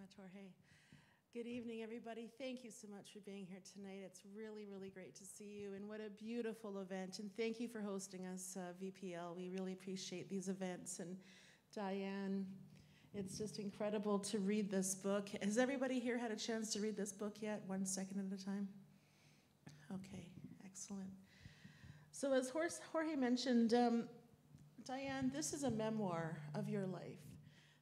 Much, Jorge. Good evening, everybody. Thank you so much for being here tonight. It's really, really great to see you, and what a beautiful event. And thank you for hosting us, VPL. We really appreciate these events. And Diane, it's just incredible to read this book. Has everybody here had a chance to read this book yet? 1 second at a time? Okay, excellent. So as Jorge mentioned, Diane, this is a memoir of your life.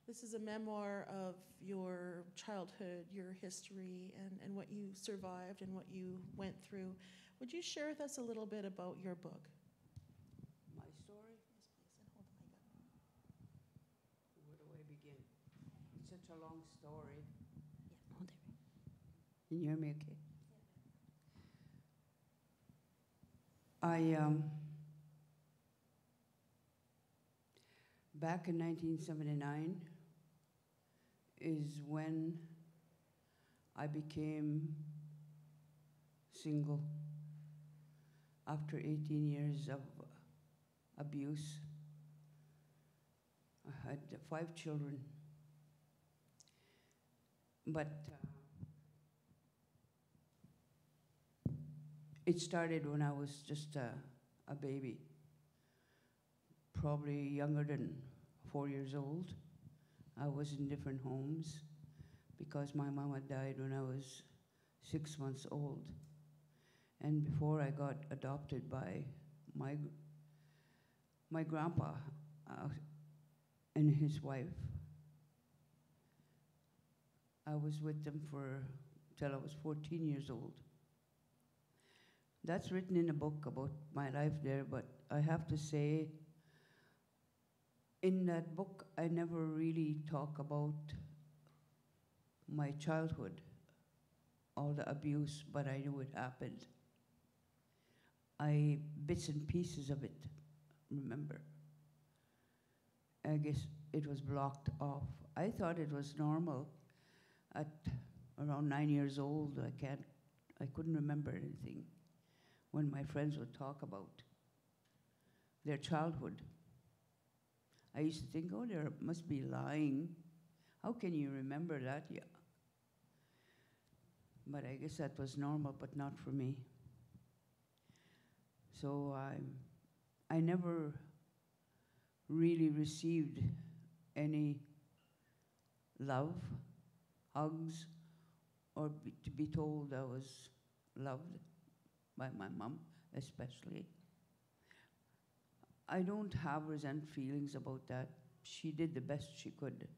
This is a memoir of your childhood, your history, and what you survived and what you went through. Would you share with us a little bit about your book? My story? Yes, please, and hold the mic up. Where do I begin? It's such a long story. Yeah, hold it. Can you hear me okay? Back in 1979 is when I became single after 18 years of abuse. I had 5 children, but it started when I was just a baby, probably younger than 4 years old. I was in different homes because my mama died when I was 6 months old. And before I got adopted by my grandpa and his wife, I was with them till I was 14 years old. That's written in a book about my life there, but I have to say, in that book, I never really talk about my childhood, all the abuse, but I knew it happened. Bits and pieces of it, remember. I guess it was blocked off. I thought it was normal. At around 9 years old, I couldn't remember anything when my friends would talk about their childhood. I used to think, oh, they must be lying. How can you remember that? Yeah. But I guess that was normal, but not for me. So I never really received any love, hugs, or to be told I was loved by my mom, especially. I don't have resent feelings about that. She did the best she could.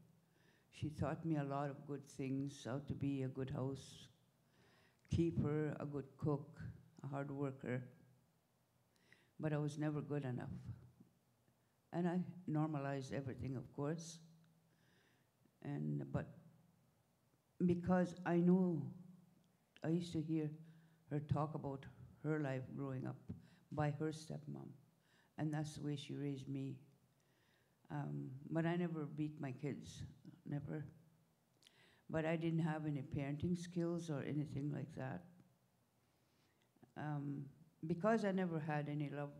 She taught me a lot of good things, how to be a good housekeeper, a good cook, a hard worker. But I was never good enough. And I normalized everything, of course. But because I knew, I used to hear her talk about her life growing up by her stepmom. And that's the way she raised me. But I never beat my kids, never. But I didn't have any parenting skills or anything like that. Because I never had any love,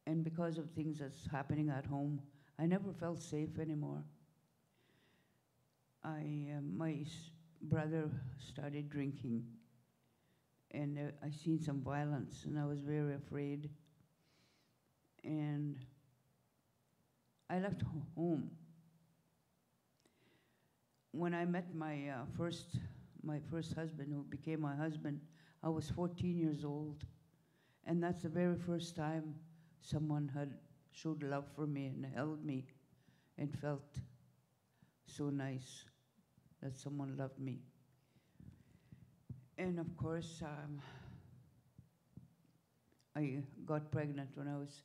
and because of things that's happening at home, I never felt safe anymore. My brother started drinking, and I seen some violence, and I was very afraid. And I left home. When I met my first husband, who became my husband, I was 14 years old. And that's the very first time someone had showed love for me and held me and felt so nice that someone loved me. And of course, I got pregnant when I was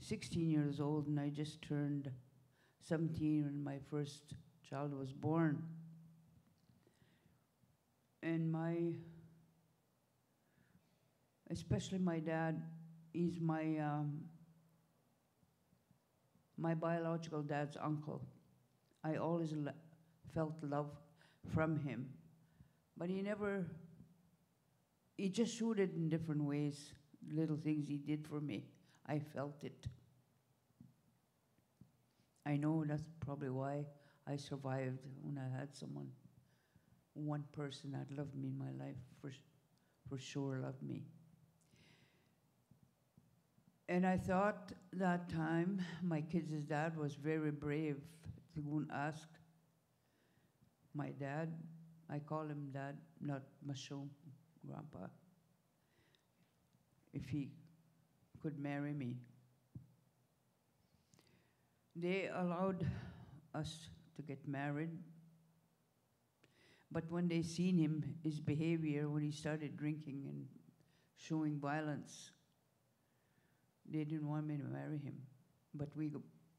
16 years old, and I just turned 17 when my first child was born. And especially my dad, he's my biological dad's uncle. I always felt love from him. But he just showed it in different ways, little things he did for me. I felt it. I know that's probably why I survived, when I had someone, one person that loved me in my life, for sure loved me. And I thought that time my kids' dad was very brave to go and ask my dad, I call him dad, not Masho, grandpa, if he could marry me. They allowed us to get married, but when they seen him, his behavior, when he started drinking and showing violence, they didn't want me to marry him. But we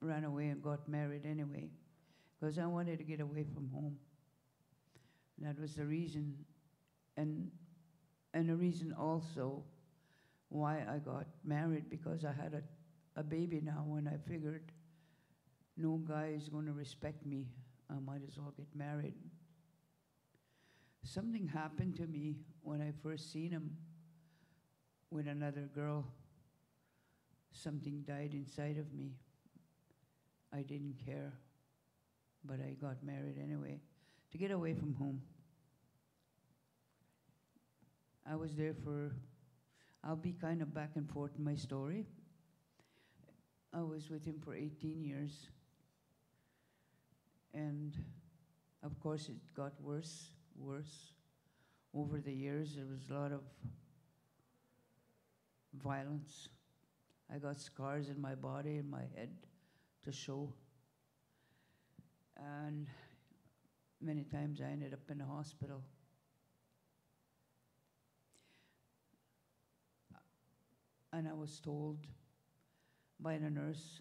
ran away and got married anyway, because I wanted to get away from home. That was the reason, and a reason also why I got married, because I had a baby now, and I figured no guy is going to respect me. I might as well get married. Something happened to me when I first seen him with another girl. Something died inside of me. I didn't care, but I got married anyway, to get away from home. I was there for, I'll be kind of back and forth in my story. I was with him for 18 years. And of course it got worse. Over the years, there was a lot of violence. I got scars in my body and my head to show. And many times I ended up in the hospital. And I was told by the nurse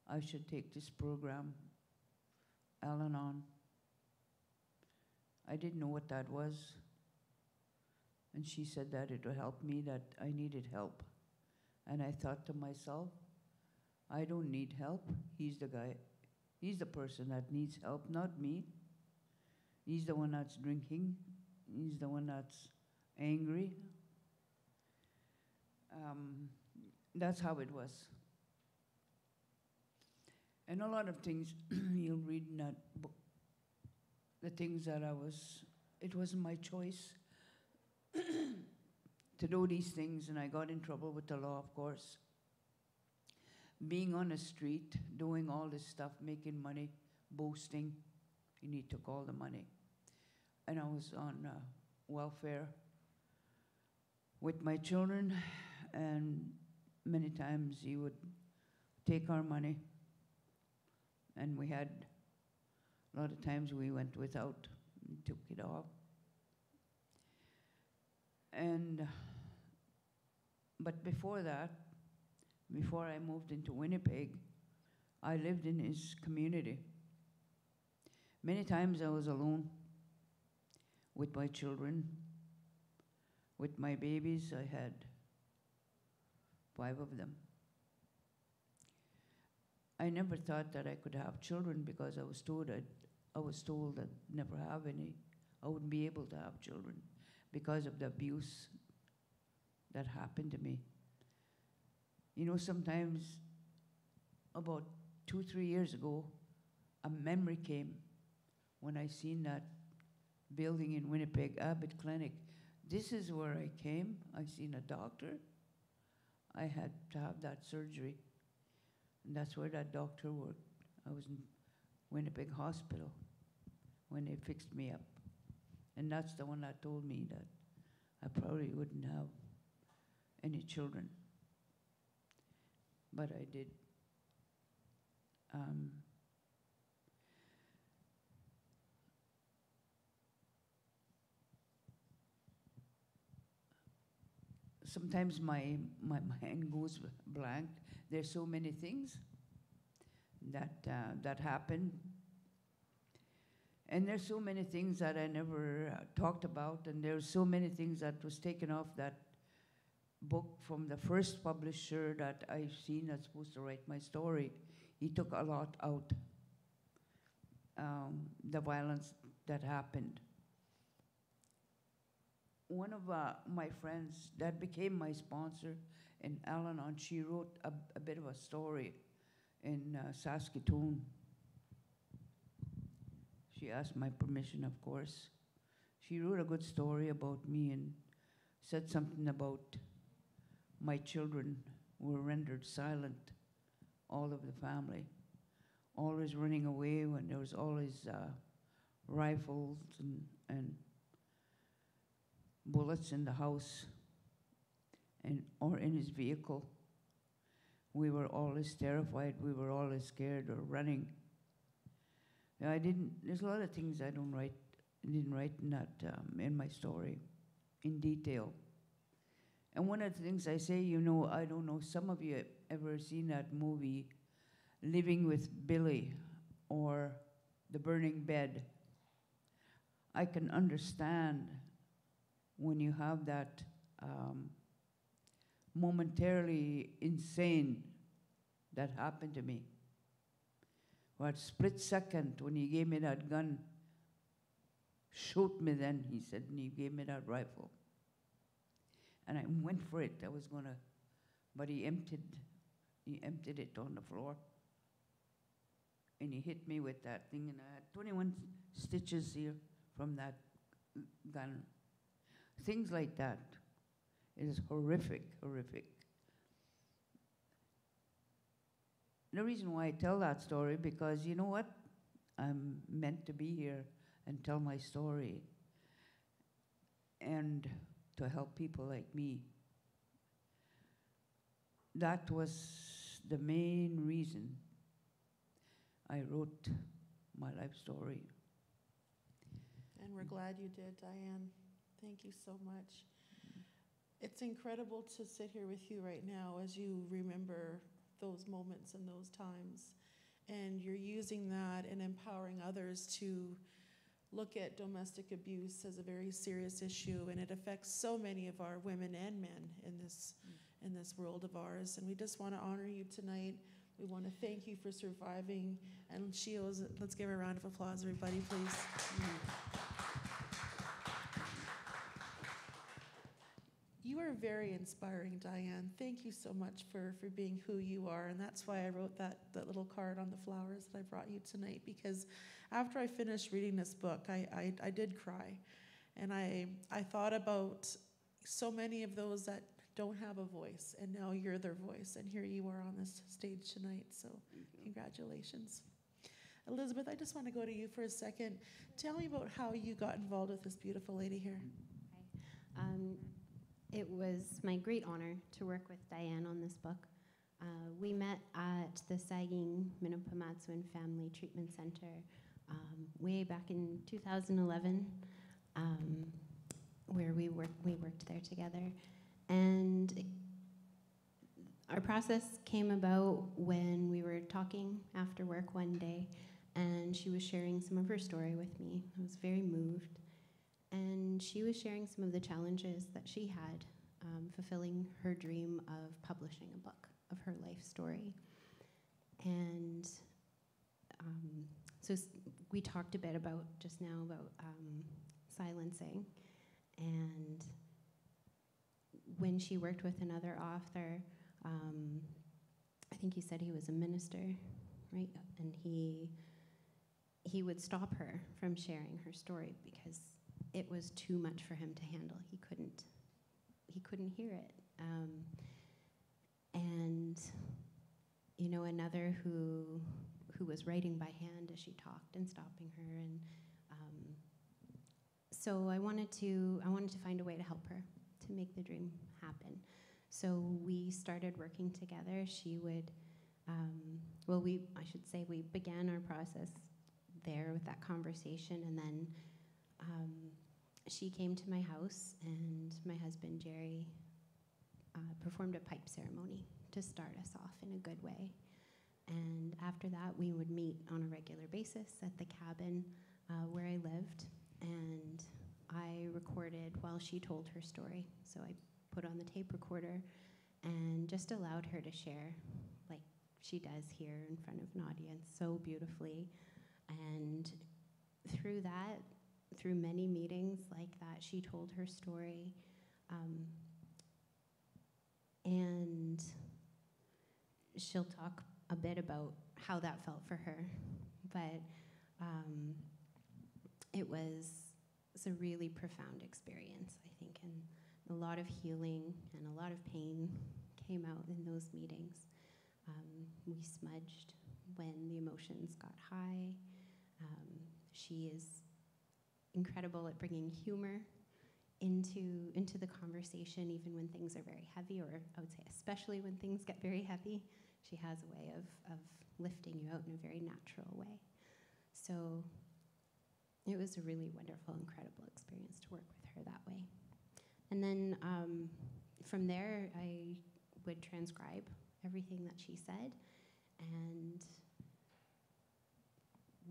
I should take this program, Al-Anon. I didn't know what that was. And she said that it would help me, that I needed help. And I thought to myself, I don't need help. He's the guy. He's the person that needs help, not me. He's the one that's drinking. He's the one that's angry. That's how it was. And a lot of things you'll read in that book, the things that it wasn't my choice to do these things, and I got in trouble with the law, of course. Being on the street, doing all this stuff, making money, boasting, and he took all the money. And I was on welfare with my children, and many times he would take our money, and we had a lot of times we went without, and took it off. And but before that, before I moved into Winnipeg, I lived in his community. Many times I was alone with my children, with my babies. I had 5 of them. I never thought that I could have children, because I was told I'd never have any. I wouldn't be able to have children because of the abuse that happened to me. You know, sometimes about 2-3 years ago, a memory came when I seen that building in Winnipeg, Abbott Clinic. This is where I came. I seen a doctor. I had to have that surgery. And that's where that doctor worked. I was in Winnipeg Hospital when they fixed me up. And that's the one that told me that I probably wouldn't have any children. But I did. Sometimes my mind goes blank. There's so many things that happened. And there's so many things that I never talked about, and there's so many things that was taken off that book from the first publisher that I've seen that's supposed to write my story. He took a lot out, the violence that happened. One of my friends that became my sponsor in Al-Anon, she wrote a bit of a story in Saskatoon. She asked my permission, of course. She wrote a good story about me and said something about my children were rendered silent, all of the family, always running away when there was always rifles and bullets in the house or in his vehicle. We were always terrified. We were always scared or running. There's a lot of things I didn't write in that, in my story, in detail. And one of the things I say, I don't know, some of you have ever seen that movie, Living with Billy, or The Burning Bed. I can understand when you have that momentarily insane that happened to me. What split second when he gave me that gun, shoot me then, he said, and he gave me that rifle. And I went for it. I was gonna, but he emptied it on the floor. And he hit me with that thing, and I had 21 stitches here from that gun. Things like that. It is horrific, horrific. The reason why I tell that story, because you know what? I'm meant to be here and tell my story and to help people like me. That was the main reason I wrote my life story. And we're glad you did, Diane. Thank you so much. It's incredible to sit here with you right now as you remember those moments and those times. And you're using that and empowering others to look at domestic abuse as a very serious issue, and it affects so many of our women and men in this world of ours. And we just want to honor you tonight. We want to thank you for surviving. And let's give her a round of applause, everybody, please. You are very inspiring, Diane. Thank you so much for being who you are. And that's why I wrote that little card on the flowers that I brought you tonight, because after I finished reading this book, I did cry. And I thought about so many of those that don't have a voice, and now you're their voice. And here you are on this stage tonight, so congratulations. Elisabeth, I just want to go to you for a second. Tell me about how you got involved with this beautiful lady here. Hi. It was my great honor to work with Diane on this book. We met at the Sagkeeng Family Treatment Center way back in 2011, where we worked there together. And our process came about when we were talking after work one day, and she was sharing some of her story with me. I was very moved. And she was sharing some of the challenges that she had fulfilling her dream of publishing a book of her life story. And so we talked a bit about just now about silencing. And when she worked with another author, I think you said he was a minister, right? And he would stop her from sharing her story because it was too much for him to handle. He couldn't hear it. And another who was writing by hand as she talked and stopping her, and so I wanted to find a way to help her to make the dream happen. So we started working together. She would, we began our process there with that conversation, and then she came to my house, and my husband, Jerry, performed a pipe ceremony to start us off in a good way. And after that, we would meet on a regular basis at the cabin where I lived, and I recorded while she told her story. So I put on the tape recorder and just allowed her to share like she does here in front of an audience so beautifully. And through that, through many meetings like that, she told her story. And she'll talk a bit about how that felt for her. But it's a really profound experience, I think, and a lot of healing and a lot of pain came out in those meetings. We smudged when the emotions got high. She is incredible at bringing humor into the conversation, even when things are very heavy, or I would say especially when things get very heavy. She has a way of lifting you out in a very natural way. So it was a really wonderful, incredible experience to work with her that way. And then from there, I would transcribe everything that she said, and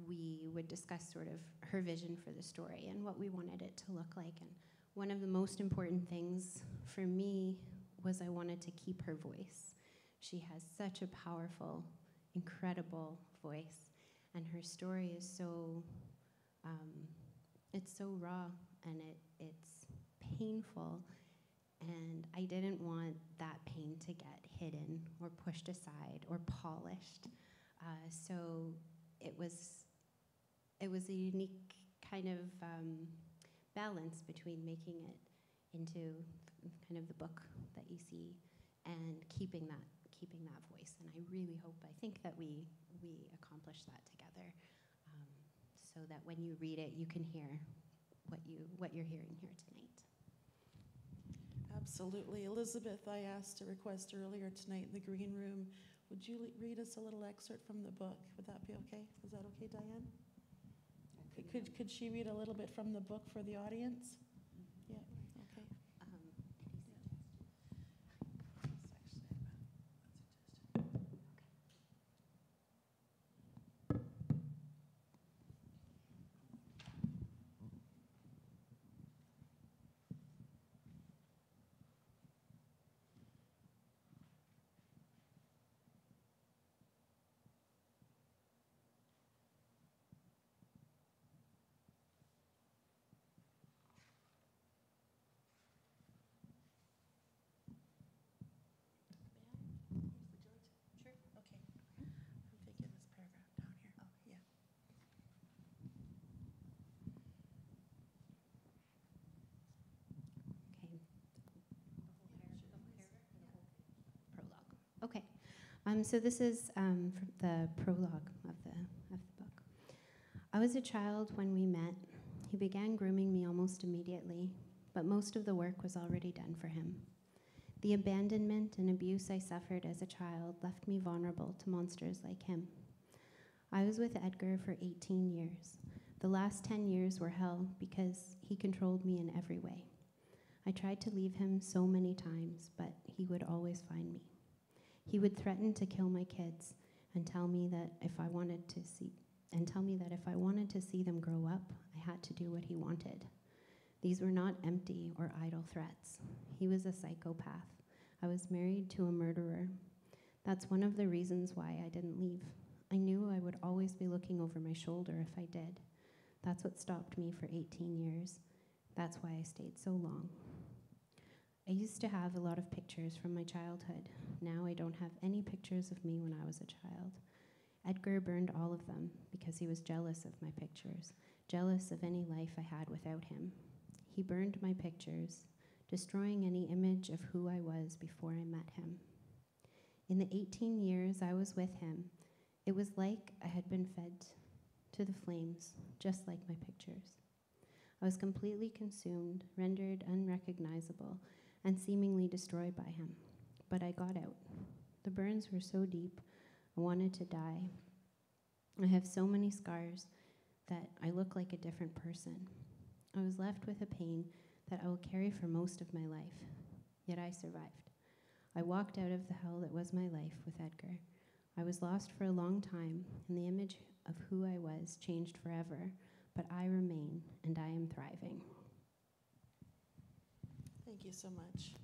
we would discuss sort of her vision for the story and what we wanted it to look like. And one of the most important things for me was I wanted to keep her voice. She has such a powerful, incredible voice, and her story is so, it's so raw, and it's painful, and I didn't want that pain to get hidden or pushed aside or polished. So it was a unique kind of balance between making it into kind of the book that you see and keeping that voice. And I really hope, I think that we accomplished that together, so that when you read it, you can hear what you're hearing here tonight. Absolutely. Elizabeth, I asked a request earlier tonight in the green room. Would you read us a little excerpt from the book? Would that be okay? Is that okay, Diane? Could she read a little bit from the book for the audience? Yeah, okay. Okay, so this is the prologue of the book. I was a child when we met. He began grooming me almost immediately, but most of the work was already done for him. The abandonment and abuse I suffered as a child left me vulnerable to monsters like him. I was with Edgar for 18 years. The last 10 years were hell because he controlled me in every way. I tried to leave him so many times, but he would always find me. He would threaten to kill my kids and tell me that if I wanted to see them grow up, I had to do what he wanted. These were not empty or idle threats. He was a psychopath. I was married to a murderer. That's one of the reasons why I didn't leave. I knew I would always be looking over my shoulder if I did. That's what stopped me for 18 years. That's why I stayed so long. I used to have a lot of pictures from my childhood. Now I don't have any pictures of me when I was a child. Edgar burned all of them because he was jealous of my pictures, jealous of any life I had without him. He burned my pictures, destroying any image of who I was before I met him. In the 18 years I was with him, it was like I had been fed to the flames, just like my pictures. I was completely consumed, rendered unrecognizable, and seemingly destroyed by him. But I got out. The burns were so deep, I wanted to die. I have so many scars that I look like a different person. I was left with a pain that I will carry for most of my life, yet I survived. I walked out of the hell that was my life with Edgar. I was lost for a long time, and the image of who I was changed forever, but I remain, and I am thriving. Thank you so much.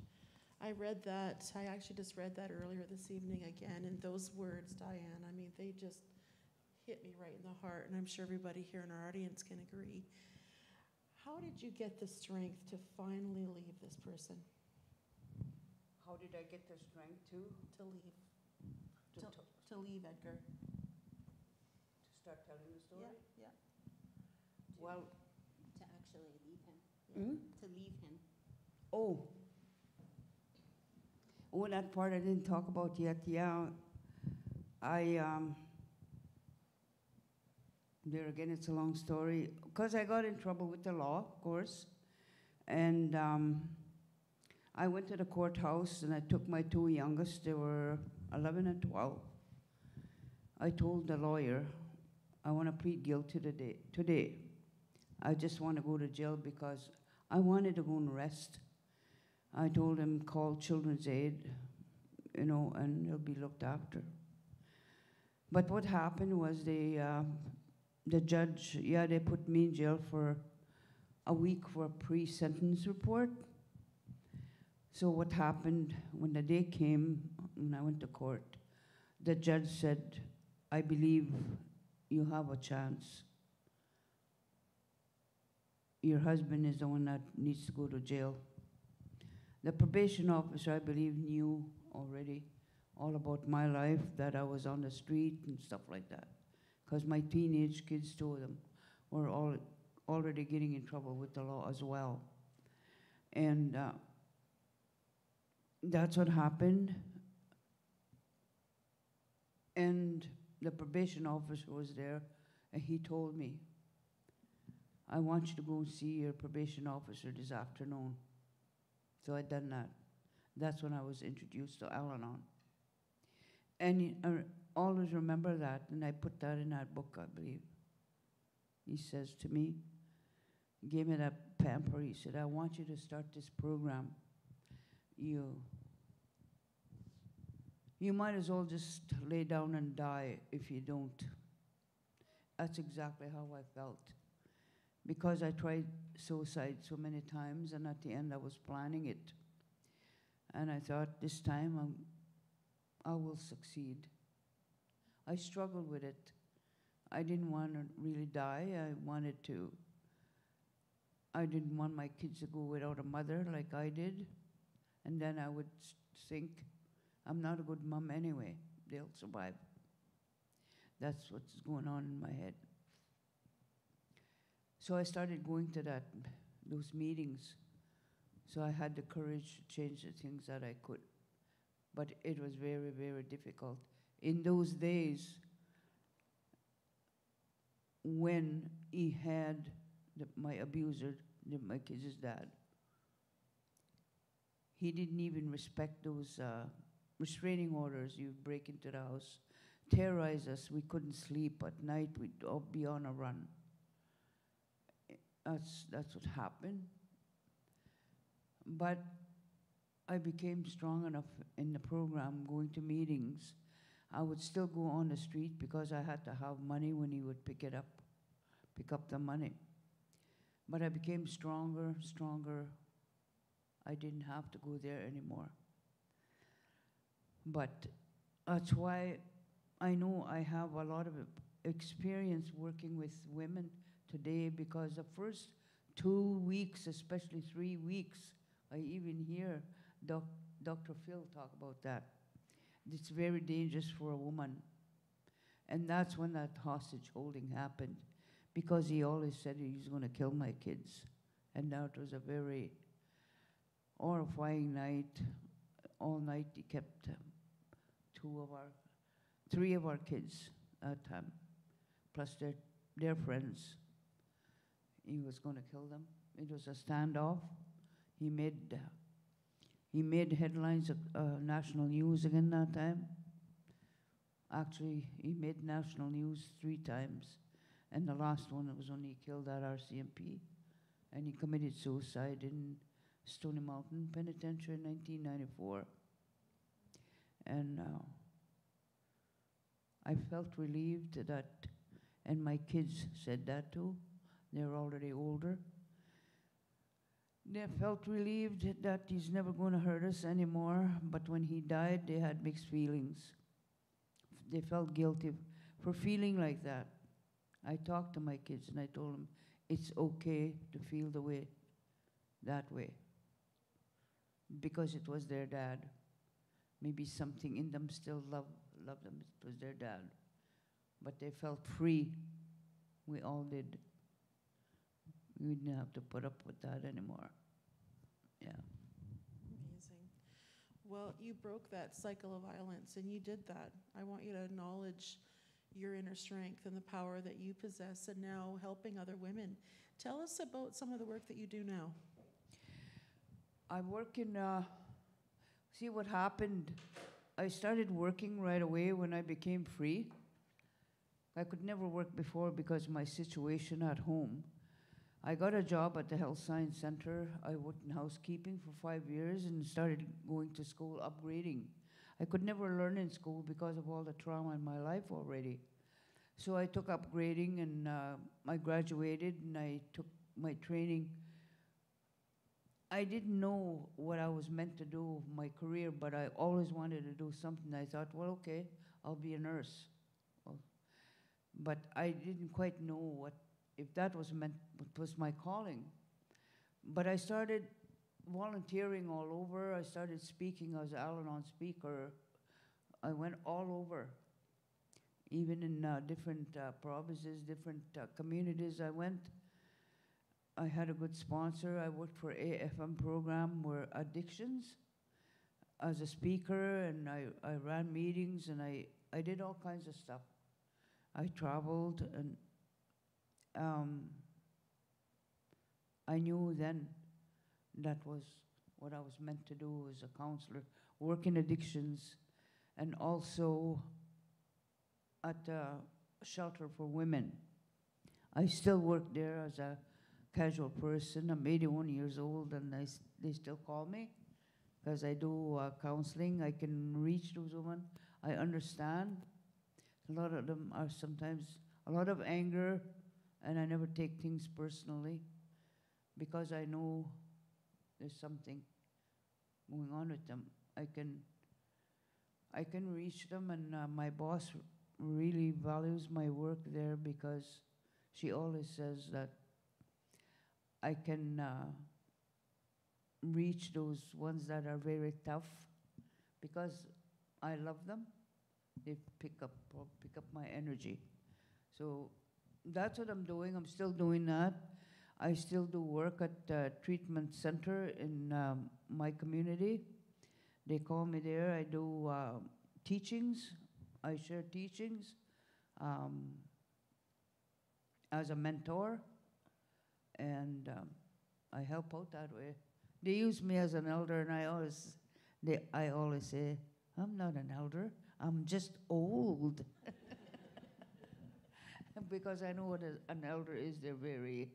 I read that, I actually just read that earlier this evening again, and those words, Diane, I mean, they just hit me right in the heart, and I'm sure everybody here in our audience can agree. How did you get the strength to finally leave this person? How did I get the strength to leave? To leave Edgar. start telling the story? Yeah. Well, actually leave him. Hmm? To leave him. Oh. Oh, that part I didn't talk about yet. Yeah, there again, it's a long story. Because I got in trouble with the law, of course. And I went to the courthouse and I took my two youngest, they were 11 and 12. I told the lawyer, I want to plead guilty today. I just want to go to jail because I wanted to go and rest. I told him, call Children's Aid, and they'll be looked after. But what happened was the judge, they put me in jail for a week for a pre-sentence report. So what happened when the day came, when I went to court, the judge said, I believe you have a chance. Your husband is the one that needs to go to jail. The probation officer, I believe, knew already all about my life, that I was on the street and stuff like that. Because my teenage kids, two of them, were already getting in trouble with the law as well. And that's what happened. And the probation officer was there, and he told me, I want you to go and see your probation officer this afternoon. So I done that. That's when I was introduced to Al-Anon. And always remember that, and I put that in that book, I believe. He says to me, he gave me that pamper, he said, I want you to start this program. You might as well just lay down and die if you don't. That's exactly how I felt. Because I tried suicide so many times, and at the end I was planning it. And I thought, this time I will succeed. I struggled with it. I didn't want to really die. I didn't want my kids to go without a mother like I did. And then I would think, I'm not a good mom anyway. They'll survive. That's what's going on in my head. So I started going to those meetings. So I had the courage to change the things that I could. But it was very, very difficult. In those days, when he had my abuser, my kids' dad, he didn't even respect those restraining orders. You break into the house, terrorize us. We couldn't sleep at night. We'd all be on a run. That's what happened. But I became strong enough in the program, going to meetings. I would still go on the street because I had to have money when he would pick up the money. But I became stronger. I didn't have to go there anymore. But that's why I know I have a lot of experience working with women today, because the first 2 weeks, especially 3 weeks, I even hear Dr. Phil talk about that. It's very dangerous for a woman. And that's when that hostage holding happened, because he always said he was going to kill my kids. And that was a very horrifying night. All night he kept 3 of our kids at a time, plus their friends. He was going to kill them. It was a standoff. He made headlines of national news again that time. Actually, he made national news 3 times. And the last one was when he killed that RCMP. And he committed suicide in Stony Mountain Penitentiary in 1994. And I felt relieved that, and my kids said that too. They're already older. They felt relieved that he's never going to hurt us anymore. But when he died, they had mixed feelings. They felt guilty for feeling like that. I talked to my kids and I told them, it's okay to feel that way. Because it was their dad. Maybe something in them still loved them. It was their dad. But they felt free. We all did. We didn't have to put up with that anymore. Yeah. Amazing. Well, you broke that cycle of violence, and you did that. I want you to acknowledge your inner strength and the power that you possess, and now helping other women. Tell us about some of the work that you do now. I work in, see what happened. I started working right away when I became free. I could never work before because of my situation at home. I got a job at the Health Science Center. I worked in housekeeping for 5 years and started going to school, upgrading. I could never learn in school because of all the trauma in my life already. So I took upgrading, and I graduated, and I took my training. I didn't know what I was meant to do with my career, but I always wanted to do something. I thought, well, okay, I'll be a nurse. Well, but I didn't quite know if that was what was my calling. But I started volunteering all over. I started speaking as an Al-Anon speaker. I went all over, even in different provinces, different communities I went. I had a good sponsor. I worked for AFM program where addictions as a speaker, and I ran meetings, and I did all kinds of stuff. I traveled, and I knew then that was what I was meant to do as a counselor, work in addictions, and also at a shelter for women. I still work there as a casual person. I'm 81 years old, and they still call me because I do counseling. I can reach those women. I understand. A lot of them are sometimes a lot of anger, and I never take things personally because I know there's something going on with them. I can reach them, and my boss really values my work there because she always says that I can reach those ones that are very tough because I love them. They pick up my energy. So that's what I'm doing. I'm still doing that. I still do work at the treatment center in my community. They call me there. I do teachings. I share teachings as a mentor, and I help out that way. They use me as an elder, and I always say, I'm not an elder. I'm just old. Because I know what an elder is. They're very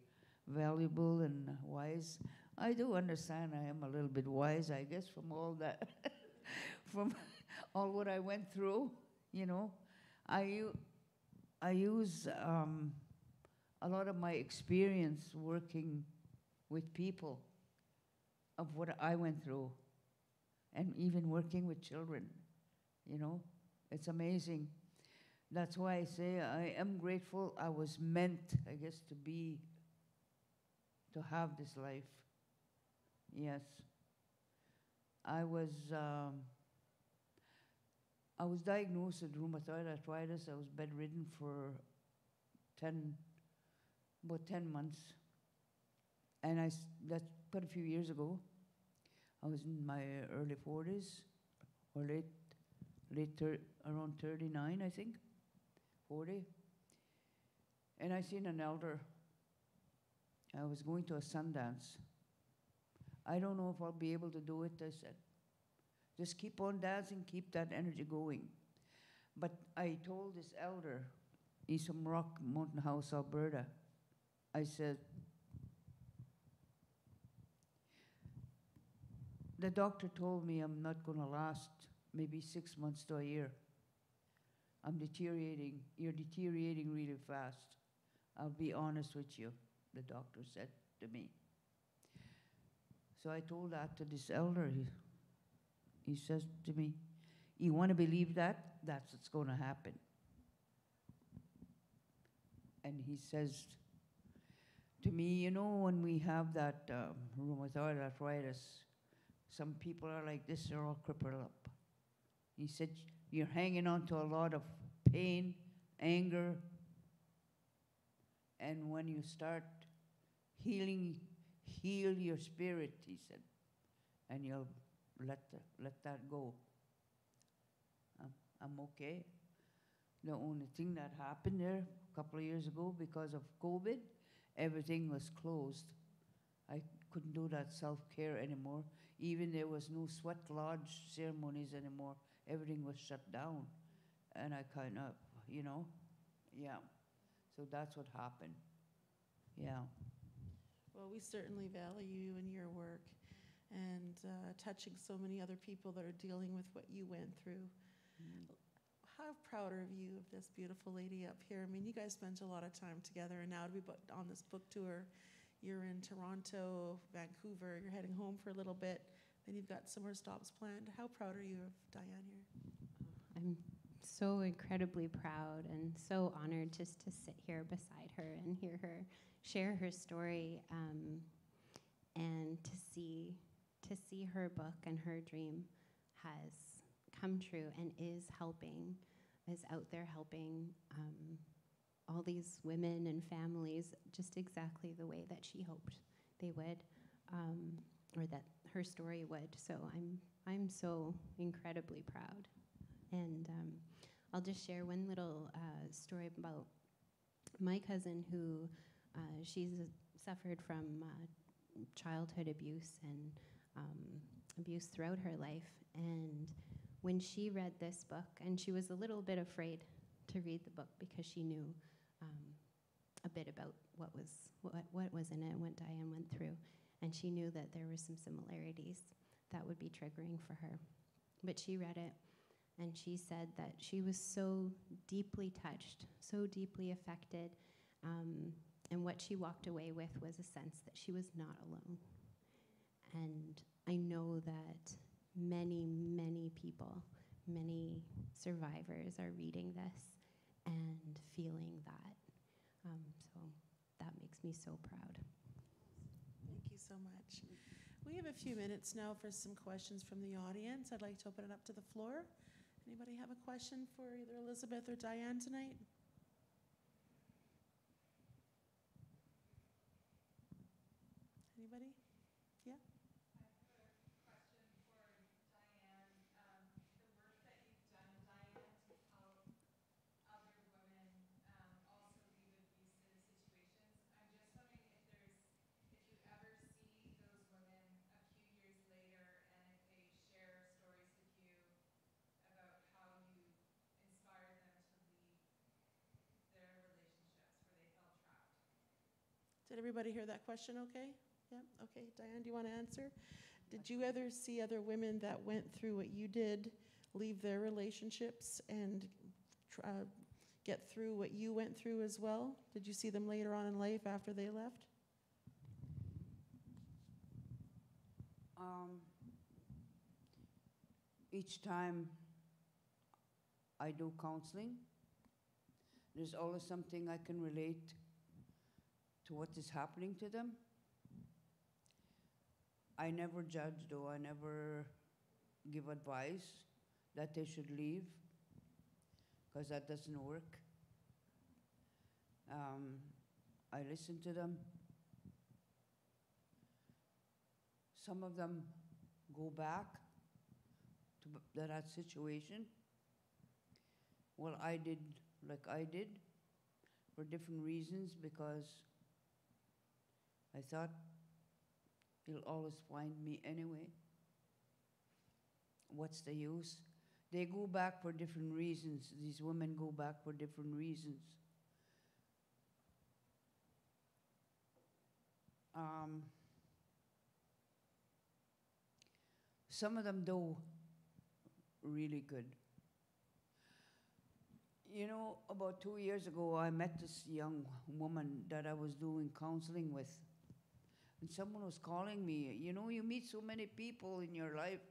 valuable and wise. I do understand I am a little bit wise, I guess, from all that, from all what I went through, you know. I use a lot of my experience working with people of what I went through, and even working with children, you know. It's amazing. That's why I say I am grateful I was meant, I guess, to have this life. Yes. I was diagnosed with rheumatoid arthritis. I was bedridden for about 10 months. And that's quite a few years ago. I was in my early 40s, or around 39, I think, 40. And I seen an elder. I was going to a Sundance. I don't know if I'll be able to do it, I said. Just keep on dancing, keep that energy going. But I told this elder, he's from Rock Mountain House, Alberta. I said, the doctor told me I'm not going to last maybe 6 months to a year. I'm deteriorating. You're deteriorating really fast. I'll be honest with you, the doctor said to me. So I told that to this elder. He says to me, you want to believe that? That's what's going to happen. And he says to me, you know, when we have that rheumatoid arthritis, some people are like this, they're all crippled up. He said, you're hanging on to a lot of pain, anger, and when you start heal your spirit, he said, and you'll let that go. I'm okay. The only thing that happened there a couple of years ago, because of COVID, everything was closed. I couldn't do that self-care anymore. Even there was no sweat lodge ceremonies anymore. Everything was shut down. And I kind of, yeah. So that's what happened. Yeah. Well, we certainly value you and your work and touching so many other people that are dealing with what you went through. How proud are you of this beautiful lady up here? I mean, you guys spent a lot of time together, and now to be on this book tour, you're in Toronto, Vancouver, you're heading home for a little bit, then you've got some more stops planned. How proud are you of Diane here? I'm so incredibly proud and so honored just to sit here beside her and hear her share her story, and to see her book and her dream has come true and is out there helping all these women and families just exactly the way that she hoped they would, or that her story would. So I'm so incredibly proud. And I'll just share one little story about my cousin who she's suffered from childhood abuse and abuse throughout her life. And when she read this book, and she was a little bit afraid to read the book because she knew a bit about what was in it and what Diane went through, and she knew that there were some similarities that would be triggering for her. But she read it, and she said that she was so deeply touched, so deeply affected, and what she walked away with was a sense that she was not alone. And I know that many, many people, many survivors are reading this and feeling that. So that makes me so proud. Thank you so much. We have a few minutes now for some questions from the audience. I'd like to open it up to the floor. Anybody have a question for either Elisabeth or Diane tonight? Anybody? Yeah? Did everybody hear that question okay? Yeah, okay. Diane, do you want to answer? Did you ever see other women that went through what you did leave their relationships and get through what you went through as well? Did you see them later on in life after they left? Each time I do counseling, there's always something I can relate to what is happening to them. I never judge, though. I never give advice that they should leave, because that doesn't work. I listen to them. Some of them go back to that situation. Well, I did like I did for different reasons, because I thought you'll always find me anyway. What's the use? They go back for different reasons. These women go back for different reasons. Some of them, though, really good. You know, about 2 years ago, I met this young woman that I was doing counseling with. And someone was calling me, you know, you meet so many people in your life.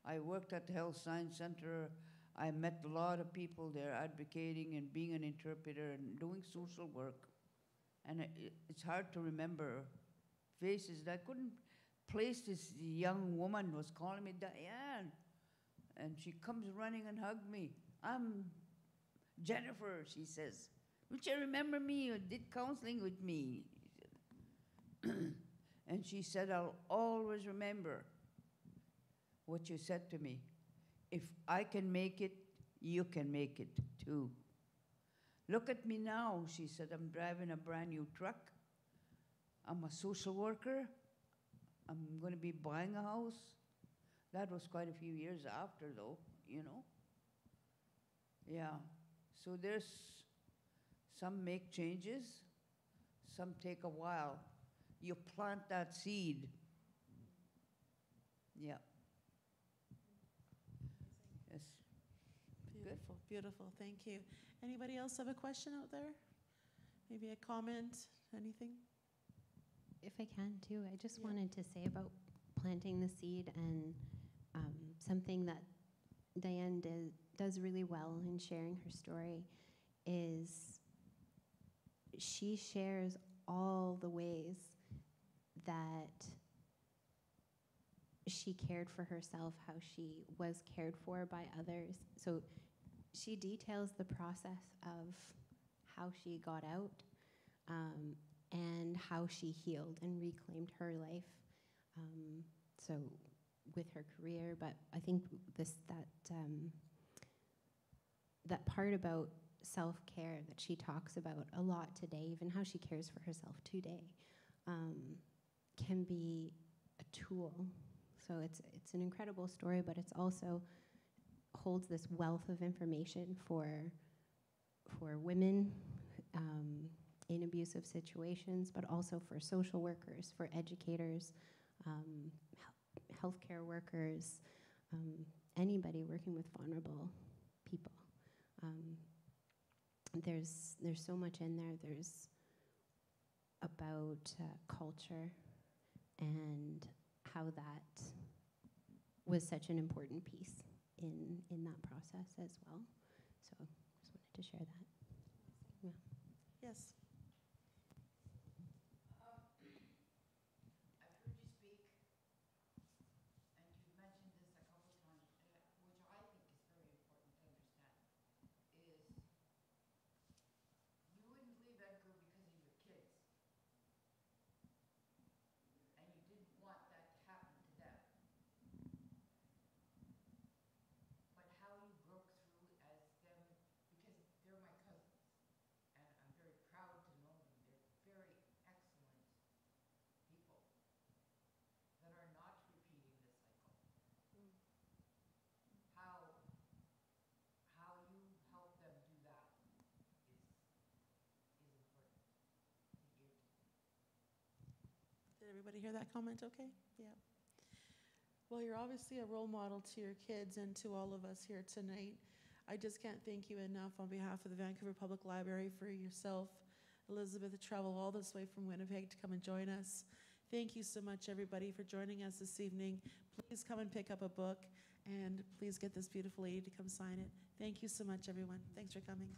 I worked at the Health Science Center. I met a lot of people there advocating and being an interpreter and doing social work. And it's hard to remember faces. I couldn't place this young woman was calling me Diane. And she comes running and hugged me. I'm Jennifer, she says. Don't you remember me? You did counseling with me. And she said, I'll always remember what you said to me. If I can make it, you can make it too. Look at me now, she said. I'm driving a brand new truck. I'm a social worker. I'm going to be buying a house. That was quite a few years after, though, you know. Yeah. So there's some make changes, some take a while. You plant that seed. Yeah. Yes. Beautiful, beautiful. Thank you. Anybody else have a question out there? Maybe a comment, anything? If I can too, I just wanted to say about planting the seed, and something that Diane does really well in sharing her story is she shares all the ways that she cared for herself, how she was cared for by others. So she details the process of how she got out, and how she healed and reclaimed her life. So with her career, but I think that part about self-care that she talks about a lot today, even how she cares for herself today, can be a tool. So it's an incredible story, but it's also holds this wealth of information for women in abusive situations, but also for social workers, for educators, healthcare workers, anybody working with vulnerable people. There's so much in there. There's about culture and how that was such an important piece in that process as well. So just wanted to share that. Yeah. Yes. I've heard you speak, and you've mentioned this a couple times, which I think is very important to understand, is you wouldn't leave Edgar because of your kids, and you didn't want that to happen to them. But how you broke through as them, because they're my cousins, and I'm very proud to know them. They're very excellent people that are not repeating the cycle. How you help them do that is important to hear. Did everybody hear that comment okay? Yeah. Well, you're obviously a role model to your kids and to all of us here tonight. I just can't thank you enough on behalf of the Vancouver Public Library for yourself, Elisabeth, to travel all this way from Winnipeg to come and join us. Thank you so much, everybody, for joining us this evening. Please come and pick up a book, and please get this beautiful lady to come sign it. Thank you so much, everyone. Thanks for coming.